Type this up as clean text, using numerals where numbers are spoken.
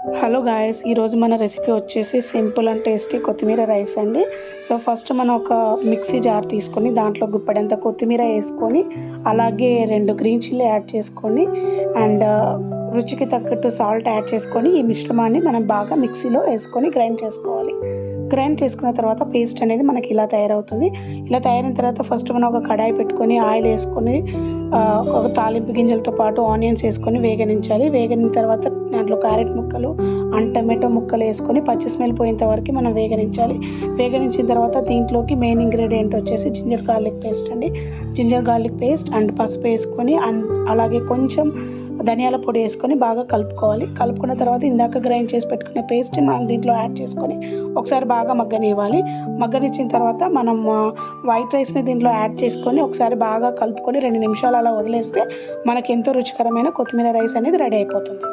Hello guys, ఈరోజు మన recipe వచ్చేసి సింపుల్ అండ్ టేస్టీ కొత్తిమీర రైస్ అండి. సో ఫస్ట్ మనం ఒక మిక్సీ జార్ తీసుకొని దాంట్లో గుప్పెడంత కొత్తిమీర వేసుకొని, అలాగే 2 గ్రీన్ చిల్లీ యాడ్ చేసుకొని అండ్ రుచికి తగ్గట్టు సాల్ట్ యాడ్ చేసుకొని ఈ మిశ్రమాన్ని మనం బాగా మిక్సీలో వేసుకొని గ్రైండ్ చేసుకోవాలి. గ్రైండ్ చేసుకున్న తర్వాత పేస్ట్ అనేది మనకి ఇలా తయారవుతుంది. ఇలా తయారైన తర్వాత ఫస్ట్ మనం ఒక కడాయి పెట్టుకొని ఆయిల్ వేసుకొని ఒక తాలింపు గింజలతో పాటు ఆనియన్స్ వేసుకొని వేగనించాలి. వేగనిన తర్వాత దాంట్లో క్యారెట్ ముక్కలు అండ్ టమాటో ముక్కలు వేసుకొని పచ్చి స్మెల్ పోయేంత వరకు మనం వేగనించాలి. వేగనించిన తర్వాత దీంట్లోకి మెయిన్ ఇంగ్రీడియంట్ వచ్చేసి జింజర్ గార్లిక్ పేస్ట్ అండి. జింజర్ గార్లిక్ పేస్ట్ అండ్ పసుపు వేసుకొని అండ్ అలాగే కొంచెం ధనియాల పొడి వేసుకొని బాగా కలుపుకోవాలి. కలుపుకున్న తర్వాత ఇందాక గ్రైండ్ చేసి పెట్టుకునే పేస్ట్ మనం దీంట్లో యాడ్ చేసుకొని ఒకసారి బాగా మగ్గనివ్వాలి. మగ్గనిచ్చిన తర్వాత మనం వైట్ రైస్ని దీంట్లో యాడ్ చేసుకొని ఒకసారి బాగా కలుపుకొని 2 నిమిషాలు అలా వదిలేస్తే మనకి ఎంతో రుచికరమైన కొత్తిమీర రైస్ అనేది రెడీ అయిపోతుంది.